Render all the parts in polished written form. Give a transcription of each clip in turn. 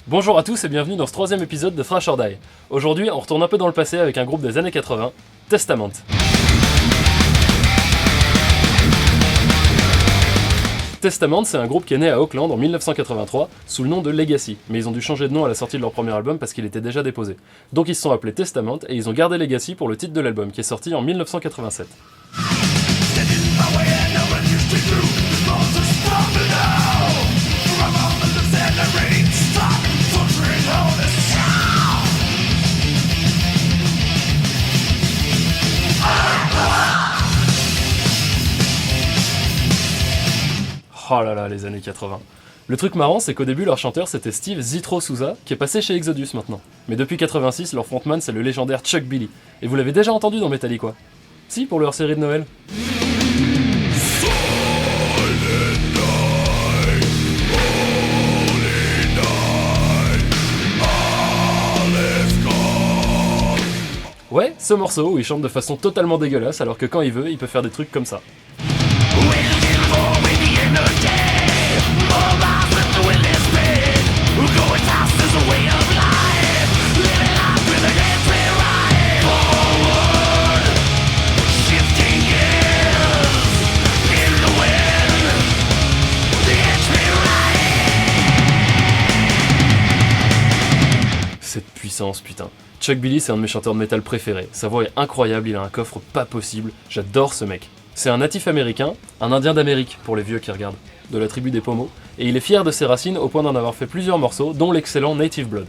Bonjour à tous et bienvenue dans ce troisième épisode de Thrash or Die. Aujourd'hui, on retourne un peu dans le passé avec un groupe des années 80, Testament. Testament, c'est un groupe qui est né à Auckland en 1983 sous le nom de Legacy, mais ils ont dû changer de nom à la sortie de leur premier album parce qu'il était déjà déposé. Donc ils se sont appelés Testament et ils ont gardé Legacy pour le titre de l'album qui est sorti en 1987. Oh là là, les années 80. Le truc marrant, c'est qu'au début, leur chanteur, c'était Steve Zitro Souza, qui est passé chez Exodus maintenant. Mais depuis 86, leur frontman, c'est le légendaire Chuck Billy. Et vous l'avez déjà entendu dans Metallica. Si, pour leur série de Noël. Ouais, ce morceau où il chante de façon totalement dégueulasse, alors que quand il veut, il peut faire des trucs comme ça. Cette puissance, putain. Chuck Billy, c'est un de mes chanteurs de métal préférés. Sa voix est incroyable, il a un coffre pas possible. J'adore ce mec. C'est un natif américain, un indien d'Amérique pour les vieux qui regardent, de la tribu des Pomos, et il est fier de ses racines au point d'en avoir fait plusieurs morceaux, dont l'excellent Native Blood.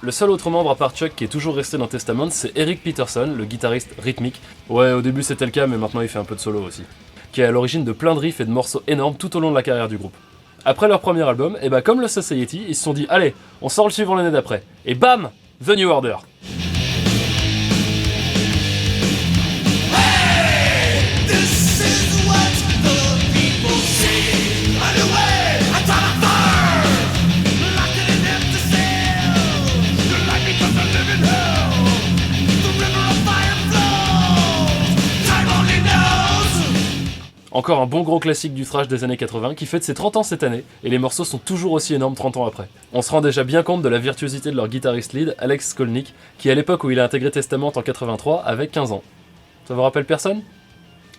Le seul autre membre à part Chuck qui est toujours resté dans Testament, c'est Eric Peterson, le guitariste rythmique. Ouais, au début c'était le cas, mais maintenant il fait un peu de solo aussi. Qui est à l'origine de plein de riffs et de morceaux énormes tout au long de la carrière du groupe. Après leur premier album, et bah comme le Society, ils se sont dit allez, on sort le suivant l'année d'après. Et bam, The New Order. Encore un bon gros classique du thrash des années 80 qui fête ses 30 ans cette année, et les morceaux sont toujours aussi énormes 30 ans après. On se rend déjà bien compte de la virtuosité de leur guitariste lead, Alex Skolnick, qui à l'époque où il a intégré Testament en 83 avait 15 ans. Ça vous rappelle personne ?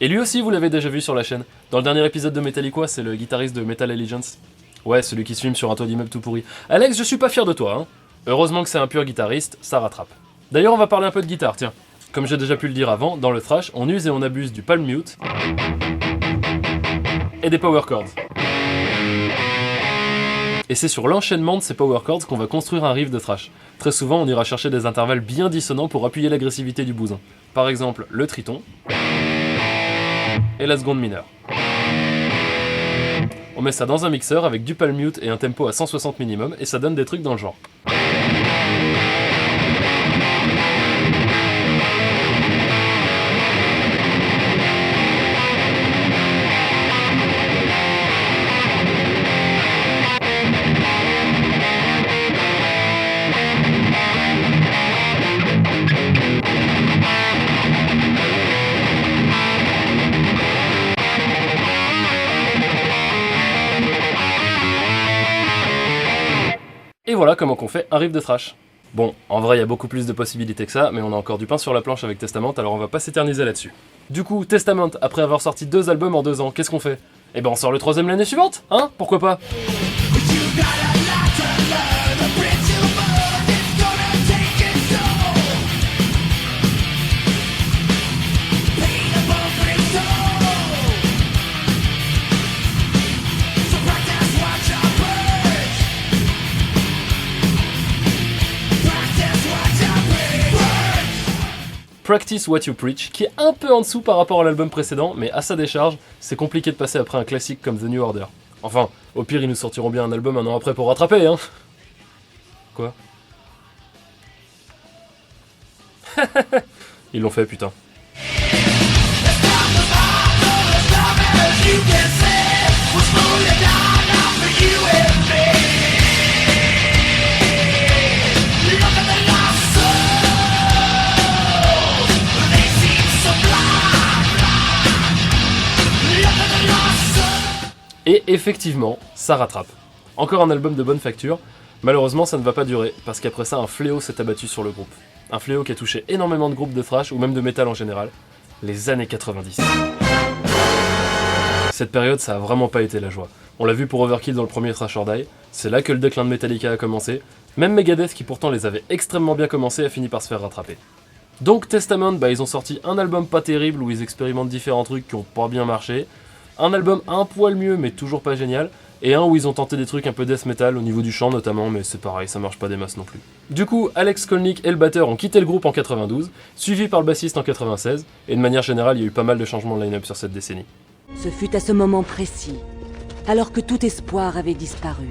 Et lui aussi vous l'avez déjà vu sur la chaîne. Dans le dernier épisode de Metallica, c'est le guitariste de Metal Allegiance. Ouais, celui qui se filme sur un toit d'immeuble tout pourri. Alex, je suis pas fier de toi, hein. Heureusement que c'est un pur guitariste, ça rattrape. D'ailleurs, on va parler un peu de guitare, tiens. Comme j'ai déjà pu le dire avant, dans le thrash, on use et on abuse du palm mute et des power chords. Et c'est sur l'enchaînement de ces power chords qu'on va construire un riff de thrash. Très souvent, on ira chercher des intervalles bien dissonants pour appuyer l'agressivité du bousin. Par exemple, le triton et la seconde mineure. On met ça dans un mixeur avec du palm mute et un tempo à 160 minimum et ça donne des trucs dans le genre. Et voilà comment qu'on fait un riff de thrash. Bon, en vrai il y a beaucoup plus de possibilités que ça, mais on a encore du pain sur la planche avec Testament, alors on va pas s'éterniser là-dessus. Du coup, Testament, après avoir sorti 2 albums en 2 ans, qu'est-ce qu'on fait ? Eh ben on sort le 3ème l'année suivante, hein ? Pourquoi pas ? Practice What You Preach, qui est un peu en dessous par rapport à l'album précédent, mais à sa décharge, c'est compliqué de passer après un classique comme The New Order. Enfin, au pire, ils nous sortiront bien un album un an après pour rattraper, hein. Quoi ? Ils l'ont fait, putain. Et effectivement, ça rattrape. Encore un album de bonne facture, malheureusement ça ne va pas durer, parce qu'après ça un fléau s'est abattu sur le groupe. Un fléau qui a touché énormément de groupes de thrash, ou même de métal en général, les années 90. Cette période ça a vraiment pas été la joie. On l'a vu pour Overkill dans le premier Thrash or Die, c'est là que le déclin de Metallica a commencé, même Megadeth qui pourtant les avait extrêmement bien commencé a fini par se faire rattraper. Donc Testament, ils ont sorti un album pas terrible où ils expérimentent différents trucs qui ont pas bien marché, un album un poil mieux mais toujours pas génial, et un où ils ont tenté des trucs un peu death metal au niveau du chant notamment, mais c'est pareil, ça marche pas des masses non plus. Du coup, Alex Skolnick et le batteur ont quitté le groupe en 92, suivi par le bassiste en 96, et de manière générale il y a eu pas mal de changements de line-up sur cette décennie. Ce fut à ce moment précis, alors que tout espoir avait disparu.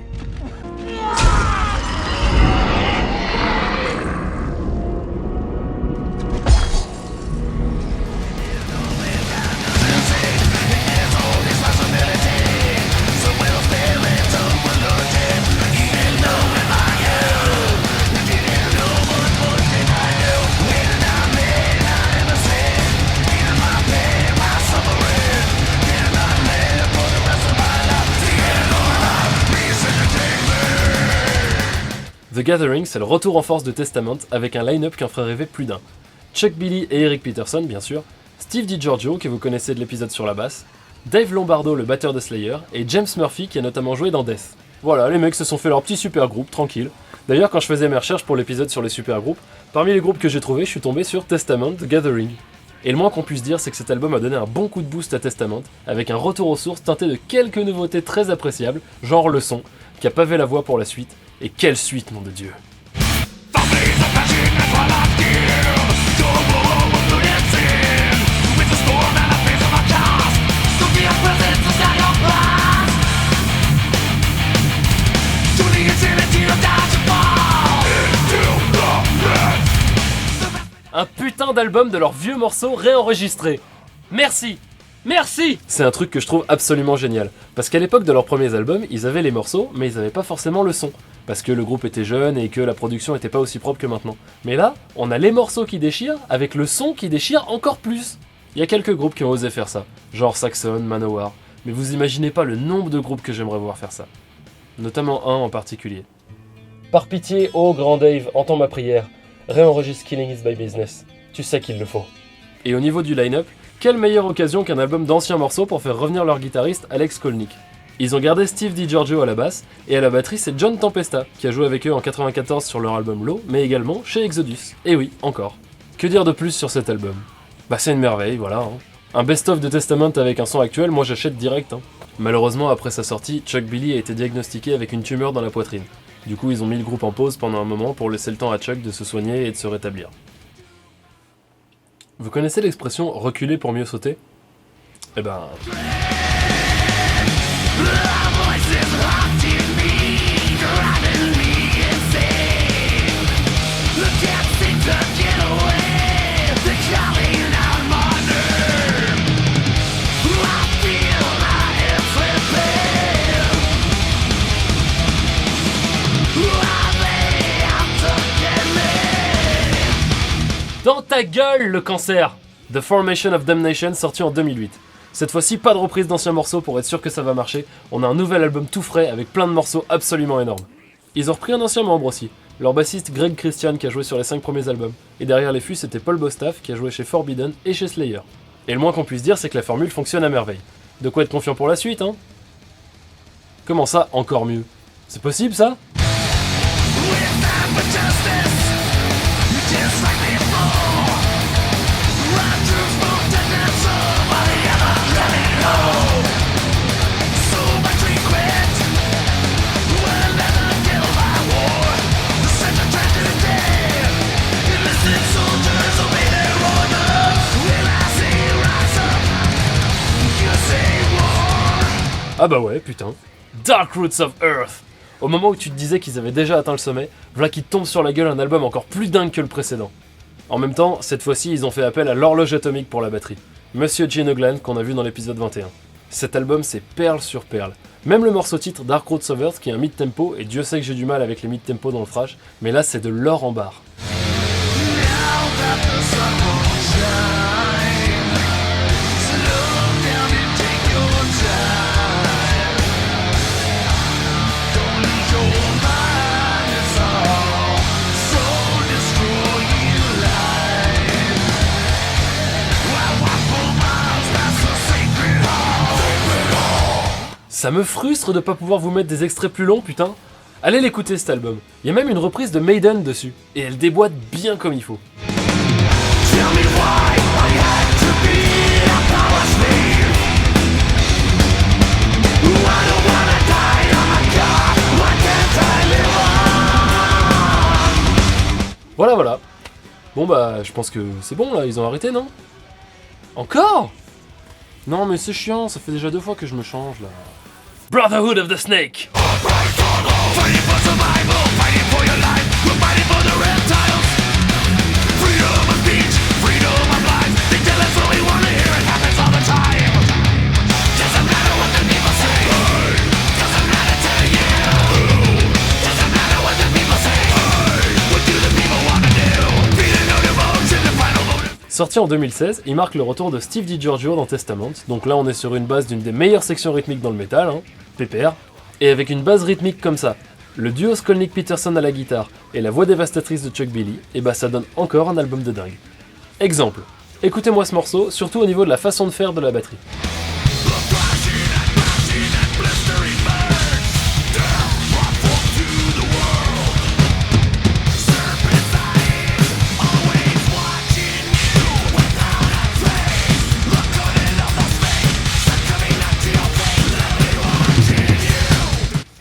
The Gathering, c'est le retour en force de Testament avec un line-up qui en ferait rêver plus d'un. Chuck Billy et Eric Peterson, bien sûr, Steve DiGiorgio, que vous connaissez de l'épisode sur la basse, Dave Lombardo, le batteur de Slayer, et James Murphy, qui a notamment joué dans Death. Voilà, les mecs se sont fait leur petit super groupe, tranquille. D'ailleurs, quand je faisais mes recherches pour l'épisode sur les super groupes, parmi les groupes que j'ai trouvés, je suis tombé sur Testament, The Gathering. Et le moins qu'on puisse dire, c'est que cet album a donné un bon coup de boost à Testament, avec un retour aux sources teinté de quelques nouveautés très appréciables, genre le son, qui a pavé la voie pour la suite. Et quelle suite, nom de Dieu! Un putain d'album de leurs vieux morceaux réenregistrés. Merci! Merci! C'est un truc que je trouve absolument génial. Parce qu'à l'époque de leurs premiers albums, ils avaient les morceaux, mais ils avaient pas forcément le son. Parce que le groupe était jeune et que la production était pas aussi propre que maintenant. Mais là, on a les morceaux qui déchirent, avec le son qui déchire encore plus. Il y a quelques groupes qui ont osé faire ça, genre Saxon, Manowar. Mais vous imaginez pas le nombre de groupes que j'aimerais voir faire ça. Notamment un en particulier. Par pitié, ô grand Dave, entends ma prière. Réenregistre Killing Is My Business. Tu sais qu'il le faut. Et au niveau du line-up, quelle meilleure occasion qu'un album d'anciens morceaux pour faire revenir leur guitariste Alex Skolnick. Ils ont gardé Steve DiGiorgio à la basse, et à la batterie c'est John Tempesta, qui a joué avec eux en 94 sur leur album Low, mais également chez Exodus. Et oui, encore. Que dire de plus sur cet album? C'est une merveille, voilà. Un best-of de Testament avec un son actuel, moi j'achète direct. Malheureusement, après sa sortie, Chuck Billy a été diagnostiqué avec une tumeur dans la poitrine. Du coup, ils ont mis le groupe en pause pendant un moment pour laisser le temps à Chuck de se soigner et de se rétablir. Vous connaissez l'expression « reculer pour mieux sauter » ? Eh ben... Dans ta gueule, le cancer! The Formation of Damnation, sorti en 2008. Cette fois-ci, pas de reprise d'anciens morceaux pour être sûr que ça va marcher. On a un nouvel album tout frais avec plein de morceaux absolument énormes. Ils ont repris un ancien membre aussi, leur bassiste Greg Christian qui a joué sur les 5 premiers albums. Et derrière les fûts, c'était Paul Bostaph qui a joué chez Forbidden et chez Slayer. Et le moins qu'on puisse dire, c'est que la formule fonctionne à merveille. De quoi être confiant pour la suite, hein? Comment ça, encore mieux? C'est possible ça? Ah bah ouais, putain. Dark Roots of Earth. Au moment où tu te disais qu'ils avaient déjà atteint le sommet, voilà qu'ils tombent sur la gueule un album encore plus dingue que le précédent. En même temps, cette fois-ci, ils ont fait appel à l'horloge atomique pour la batterie. Monsieur Gene Ogland qu'on a vu dans l'épisode 21. Cet album, c'est perle sur perle. Même le morceau titre Dark Roots of Earth qui est un mid-tempo, et Dieu sait que j'ai du mal avec les mid-tempo dans le thrash, mais là c'est de l'or en barre. Ça me frustre de pas pouvoir vous mettre des extraits plus longs, putain. Allez l'écouter cet album. Il y a même une reprise de Maiden dessus, et elle déboîte bien comme il faut. Voilà. Bon bah, je pense que c'est bon là, ils ont arrêté, non? Encore? Non mais c'est chiant, ça fait déjà 2 fois que je me change là. Brotherhood of the Snake! Sorti en 2016, il marque le retour de Steve DiGiorgio dans Testament, donc là on est sur une base d'une des meilleures sections rythmiques dans le métal, hein, PPR, et avec une base rythmique comme ça, le duo Skolnick-Peterson à la guitare et la voix dévastatrice de Chuck Billy, et bah ça donne encore un album de dingue. Exemple, écoutez-moi ce morceau, surtout au niveau de la façon de faire de la batterie.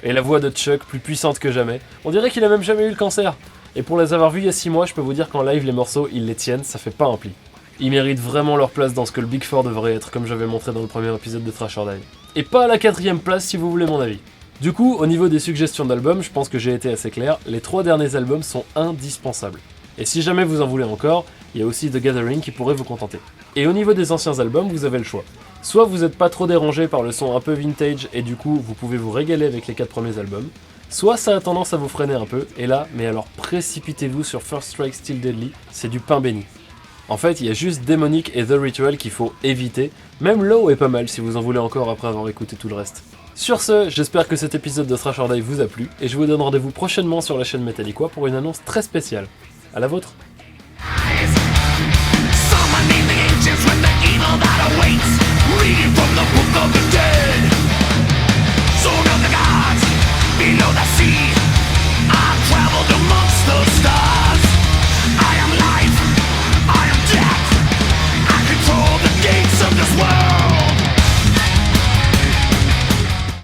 Et la voix de Chuck plus puissante que jamais. On dirait qu'il a même jamais eu le cancer. Et pour les avoir vus il y a 6 mois, je peux vous dire qu'en live, les morceaux, ils les tiennent, ça fait pas un pli. Ils méritent vraiment leur place dans ce que le Big Four devrait être, comme j'avais montré dans le premier épisode de Thrash or Die. Et pas à la 4ème place si vous voulez mon avis. Du coup, au niveau des suggestions d'albums, je pense que j'ai été assez clair, les 3 derniers albums sont indispensables. Et si jamais vous en voulez encore, il y a aussi The Gathering qui pourrait vous contenter. Et au niveau des anciens albums, vous avez le choix. Soit vous n'êtes pas trop dérangé par le son un peu vintage et du coup vous pouvez vous régaler avec les 4 premiers albums, soit ça a tendance à vous freiner un peu, et là, mais alors précipitez-vous sur First Strike Still Deadly, c'est du pain béni. En fait, il y a juste Demonic et The Ritual qu'il faut éviter, même Low est pas mal si vous en voulez encore après avoir écouté tout le reste. Sur ce, j'espère que cet épisode de Thrash or Die vous a plu, et je vous donne rendez-vous prochainement sur la chaîne Metallica pour une annonce très spéciale. À la vôtre! Reading from the book of the dead.